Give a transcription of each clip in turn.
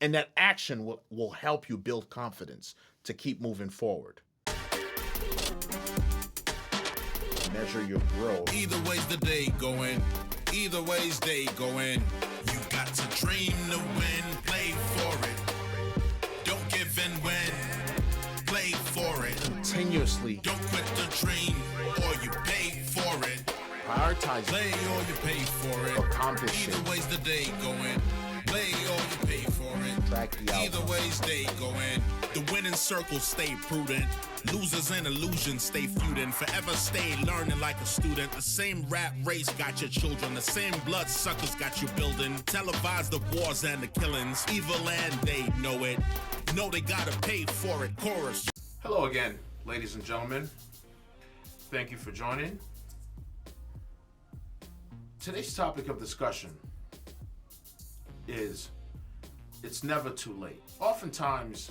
And that action will help you build confidence to keep moving forward. Measure your growth. Either way's the day going. Either way's day going. You got to dream to win. Play for it. Don't give in when. Play for it. Continuously. Don't quit the dream or you pay for it. Prioritize. Play or you pay for it. Accomplish it. Either way's the day going. Play or you pay for it. Track the outcome. Either way's day going. The winning circle stay prudent. Losers and illusions stay feuding. Forever stay learning like a student. The same rat race got your children. The same blood suckers got you building. Televise the wars and the killings. Evil and they know it. Know they gotta pay for it. Chorus. Hello again, ladies and gentlemen. Thank you for joining. Today's topic of discussion is it's never too late. Oftentimes,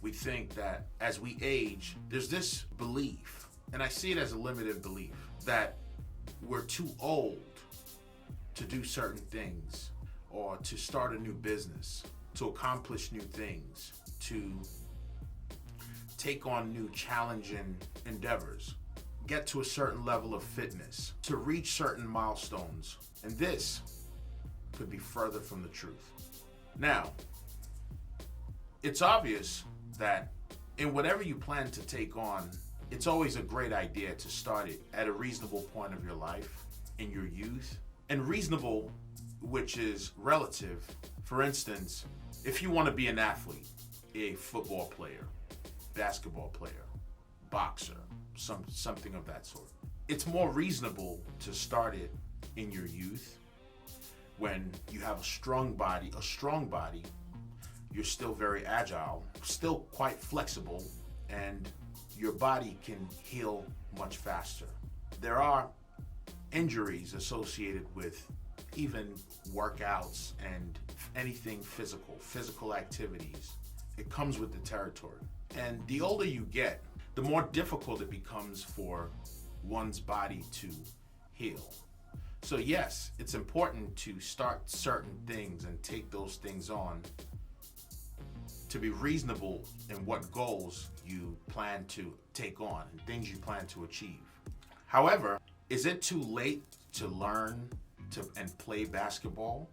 we think that as we age, there's this belief, and I see it as a limited belief, that we're too old to do certain things, or to start a new business, to accomplish new things, to take on new challenging endeavors, get to a certain level of fitness, to reach certain milestones. And this could be further from the truth. Now, it's obvious that in whatever you plan to take on, it's always a great idea to start it at a reasonable point of your life, in your youth. And reasonable, which is relative. For instance, if you want to be an athlete, a football player, basketball player, boxer, something of that sort, it's more reasonable to start it in your youth when you have a strong body, you're still very agile, still quite flexible, and your body can heal much faster. There are injuries associated with even workouts and anything physical activities. It comes with the territory. And the older you get, the more difficult it becomes for one's body to heal. So yes, it's important to start certain things and take those things on, to be reasonable in what goals you plan to take on and things you plan to achieve. However, is it too late to learn and play basketball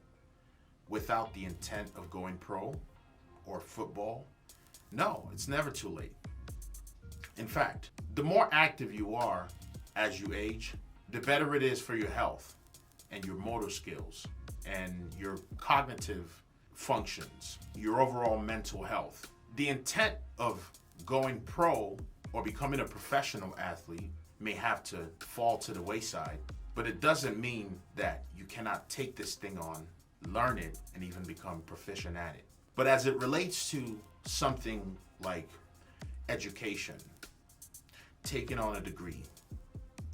without the intent of going pro, or football? No, it's never too late. In fact, the more active you are as you age, the better it is for your health and your motor skills and your cognitive functions, your overall mental health. The intent of going pro or becoming a professional athlete may have to fall to the wayside, but it doesn't mean that you cannot take this thing on, learn it, and even become proficient at it. But as it relates to something like education, taking on a degree,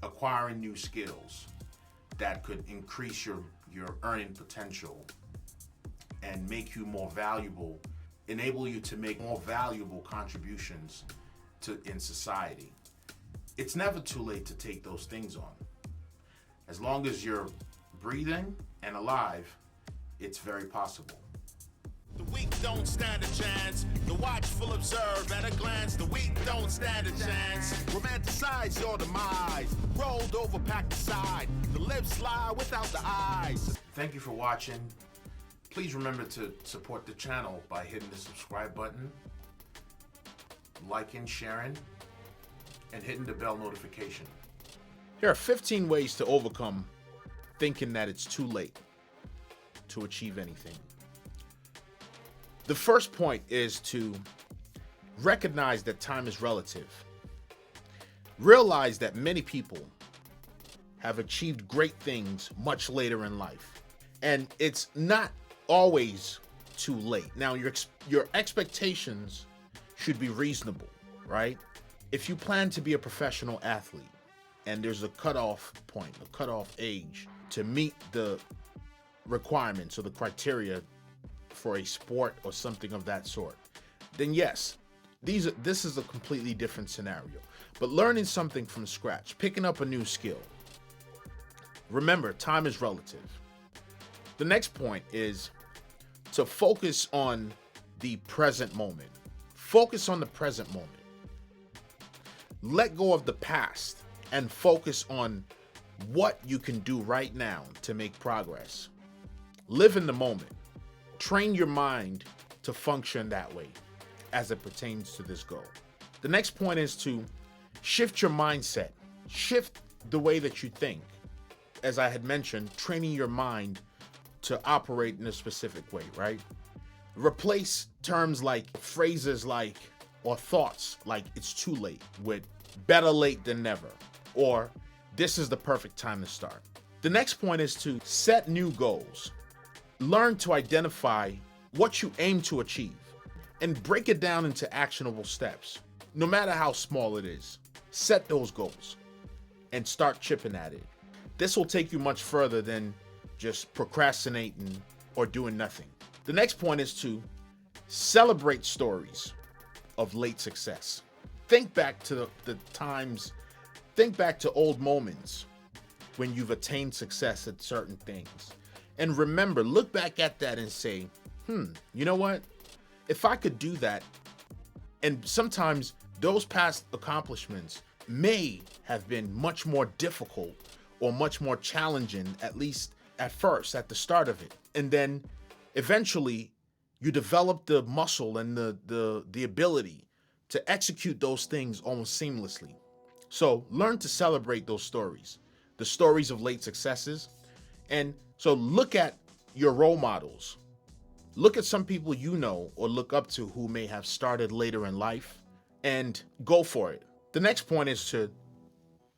acquiring new skills that could increase your earning potential and make you more valuable, enable you to make more valuable contributions in society. It's never too late to take those things on. As long as you're breathing and alive, it's very possible. The weak don't stand a chance. The watchful observe at a glance. The weak don't stand a chance. Romanticize your demise. Rolled over, packed aside. The lips lie without the eyes. Thank you for watching. Please remember to support the channel by hitting the subscribe button, liking, sharing, and hitting the bell notification. Here are 15 ways to overcome thinking that it's too late to achieve anything. The first point is to recognize that time is relative. Realize that many people have achieved great things much later in life, and it's not always too late. Now, your expectations should be reasonable, right? If you plan to be a professional athlete and there's a cutoff point, a cutoff age to meet the requirements or the criteria for a sport or something of that sort, then yes, this is a completely different scenario. But learning something from scratch, picking up a new skill, remember, time is relative. The next point is to focus on the present moment. Focus on the present moment. Let go of the past and focus on what you can do right now to make progress. Live in the moment. Train your mind to function that way as it pertains to this goal. The next point is to shift your mindset. Shift the way that you think. As I had mentioned, training your mind to operate in a specific way, right? Replace terms like, phrases like, or thoughts like it's too late with better late than never, or this is the perfect time to start. The next point is to set new goals. Learn to identify what you aim to achieve and break it down into actionable steps. No matter how small it is, set those goals and start chipping at it. This will take you much further than just procrastinating or doing nothing. The next point is to celebrate stories of late success. Think back to think back to old moments when you've attained success at certain things. And remember, look back at that and say, you know what? If I could do that, and sometimes those past accomplishments may have been much more difficult or much more challenging, at least at first, at the start of it. And then eventually you develop the muscle and the ability to execute those things almost seamlessly. So learn to celebrate those stories, the stories of late successes. And so look at your role models. Look at some people you know or look up to who may have started later in life and go for it. The next point is to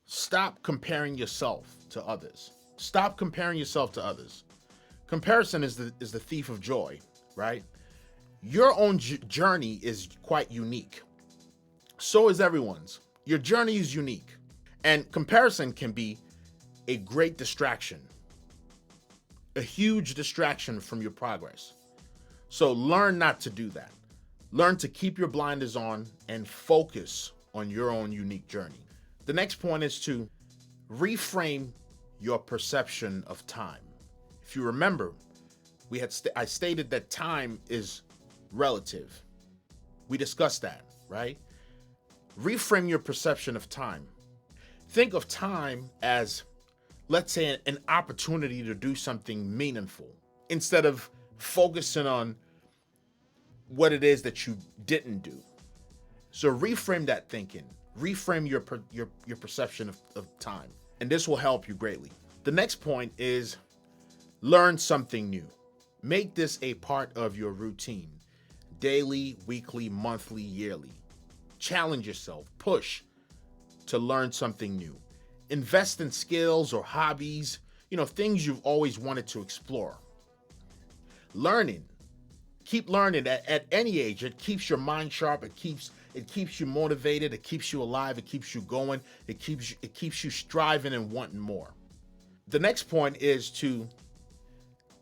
stop comparing yourself to others. Stop comparing yourself to others. Comparison is the thief of joy, right? Your own journey is quite unique. So is everyone's. Your journey is unique. And comparison can be a great distraction, a huge distraction from your progress. So learn not to do that. Learn to keep your blinders on and focus on your own unique journey. The next point is to reframe your perception of time. If you remember, I stated that time is relative. We discussed that, right? Reframe your perception of time. Think of time as, let's say, an opportunity to do something meaningful instead of focusing on what it is that you didn't do. So reframe that thinking. Reframe your perception of time. And this will help you greatly. The next point is learn something new. Make this a part of your routine. Daily, weekly, monthly, yearly. Challenge yourself. Push to learn something new. Invest in skills or hobbies, things you've always wanted to explore. Learning. Keep learning at any age. It keeps your mind sharp. It keeps you motivated. It keeps you alive. It keeps you going. It keeps you striving and wanting more. The next point is to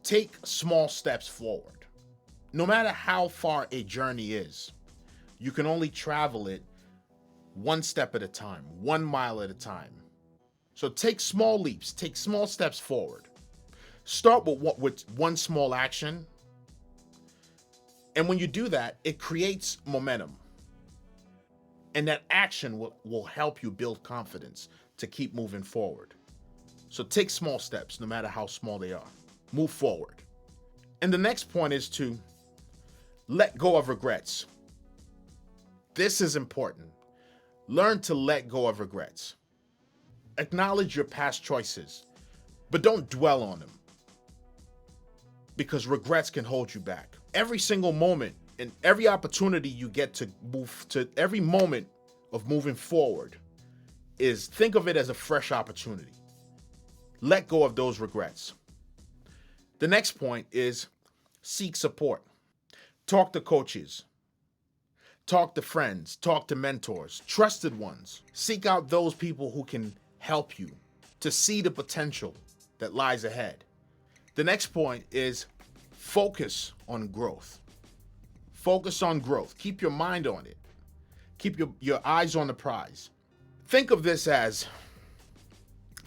take small steps forward. No matter how far a journey is, you can only travel it one step at a time, 1 mile at a time. So take small leaps, take small steps forward. Start with one small action. And when you do that, it creates momentum. And that action will help you build confidence to keep moving forward. So take small steps, no matter how small they are. Move forward. And the next point is to let go of regrets. This is important. Learn to let go of regrets. Acknowledge your past choices, but don't dwell on them, because regrets can hold you back. Every single moment and every opportunity you get to move to, every moment of moving forward, think of it as a fresh opportunity. Let go of those regrets. The next point is seek support. Talk to coaches. Talk to friends. Talk to mentors, trusted ones. Seek out those people who can help you to see the potential that lies ahead. The next point is focus on growth. Focus on growth. Keep your mind on it. Keep your eyes on the prize. Think of it as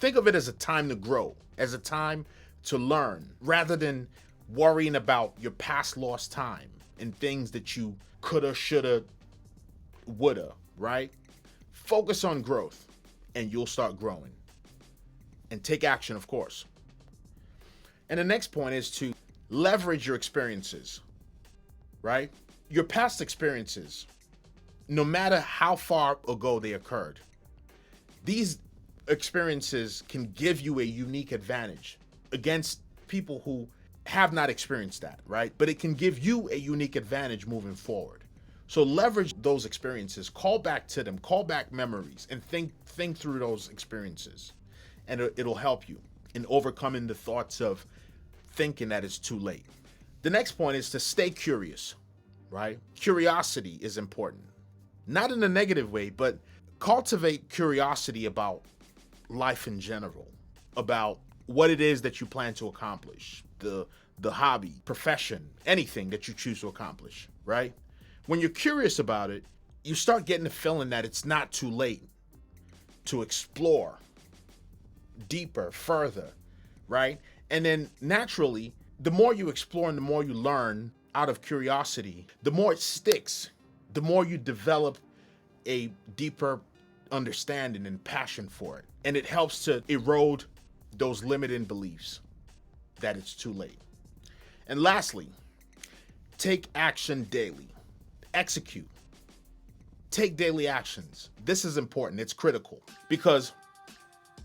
a time to grow, as a time to learn, rather than worrying about your past lost time. in things that you coulda, shoulda, woulda, right? Focus on growth and you'll start growing. And take action, of course. And the next point is to leverage your experiences, right? Your past experiences, no matter how far ago they occurred, these experiences can give you a unique advantage against people who have not experienced that, right? But it can give you a unique advantage moving forward. So leverage those experiences, call back to them, call back memories, and think through those experiences. And it'll help you in overcoming the thoughts of thinking that it's too late. The next point is to stay curious, right? Curiosity is important. Not in a negative way, but cultivate curiosity about life in general, about what it is that you plan to accomplish, the hobby, profession, anything that you choose to accomplish, right? When you're curious about it, you start getting the feeling that it's not too late to explore deeper, further, right? And then naturally, the more you explore and the more you learn out of curiosity, the more it sticks, the more you develop a deeper understanding and passion for it. And it helps to erode those limiting beliefs that it's too late. And lastly, take action daily. Execute. Take daily actions. This is important. It's critical because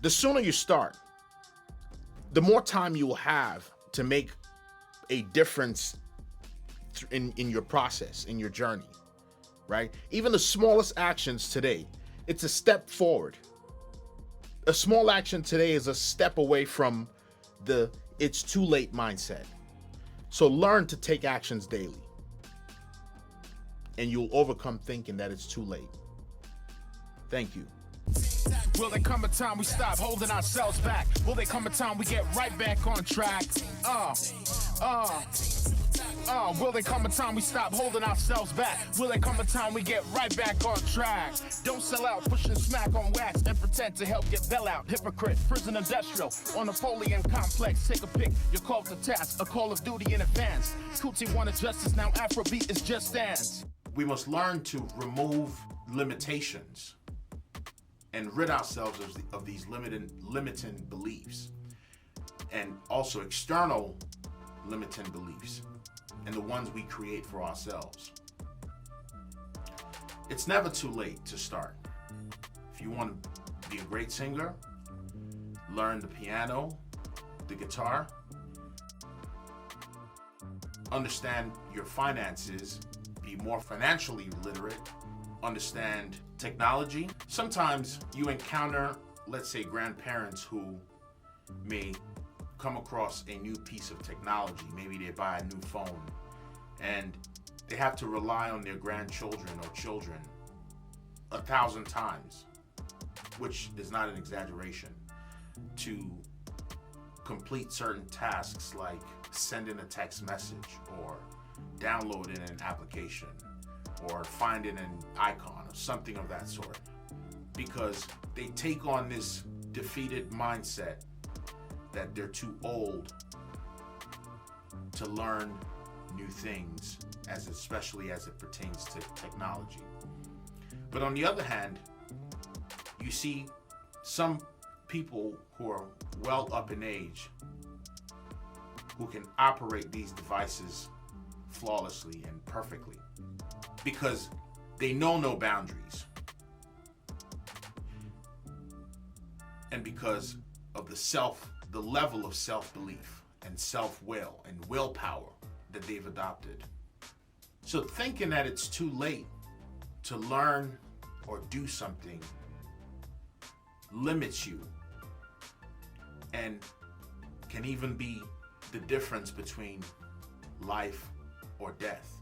the sooner you start, the more time you will have to make a difference in your process, in your journey, right? Even the smallest actions today, it's a step forward. A small action today is a step away from the it's too late mindset. So learn to take actions daily, and you'll overcome thinking that it's too late. Thank you. Will there come a time we stop holding ourselves back? Will there come a time we get right back on track? Will there come a time we stop holding ourselves back? Will there come a time we get right back on track? Don't sell out, push and smack on wax and pretend to help get bail out. Hypocrite, prison industrial, or Napoleon complex. Take a pick, you're called to task, a call of duty in advance. Coochie wanted justice, now Afrobeat is just dance. We must learn to remove limitations and rid ourselves of these limiting beliefs, and also external limiting beliefs and the ones we create for ourselves. It's never too late to start. If you want to be a great singer, learn the piano, the guitar, understand your finances, be more financially literate, understand technology. Sometimes you encounter, let's say, grandparents who may come across a new piece of technology. Maybe they buy a new phone and they have to rely on their grandchildren or children 1,000 times, which is not an exaggeration, to complete certain tasks like sending a text message or downloading an application or finding an icon or something of that sort, because they take on this defeated mindset that they're too old to learn new things, especially as it pertains to technology. But on the other hand, you see some people who are well up in age who can operate these devices flawlessly and perfectly because they know no boundaries, and because of the level of self-belief and self-will and willpower that they've adopted. So thinking that it's too late to learn or do something limits you and can even be the difference between life or death.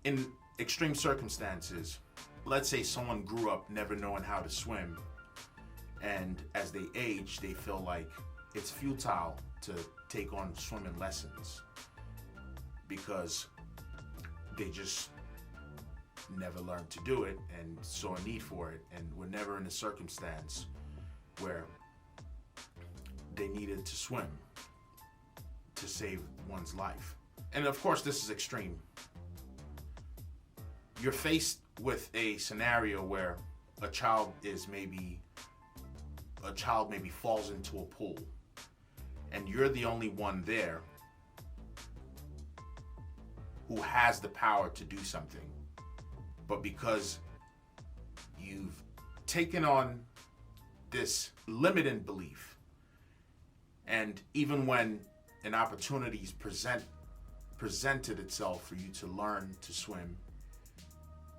In extreme circumstances, let's say someone grew up never knowing how to swim, and as they age, they feel like it's futile to take on swimming lessons because they just never learned to do it and saw a need for it, and were never in a circumstance where they needed to swim to save one's life. And of course, this is extreme. you're faced with a scenario where a child maybe falls into a pool, and you're the only one there who has the power to do something. But because you've taken on this limited belief, and even when an opportunity's presented itself for you to learn to swim,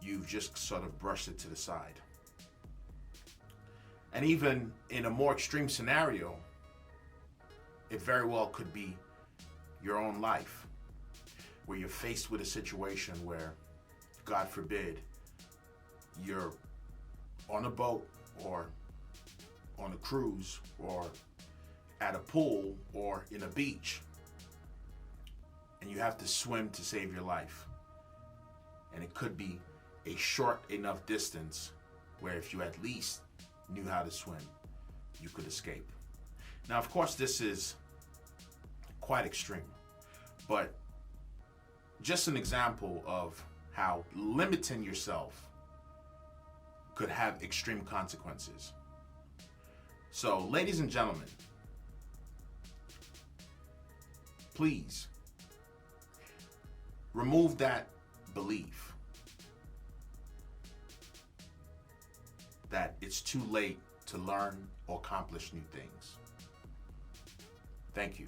you've just sort of brushed it to the side. And even in a more extreme scenario, it very well could be your own life, where you're faced with a situation where, God forbid, you're on a boat or on a cruise or at a pool or in a beach, and you have to swim to save your life. And it could be a short enough distance where if you at least knew how to swim, you could escape. Now, of course, this is quite extreme, but just an example of how limiting yourself could have extreme consequences. So, ladies and gentlemen, please remove that belief that it's too late to learn or accomplish new things. Thank you.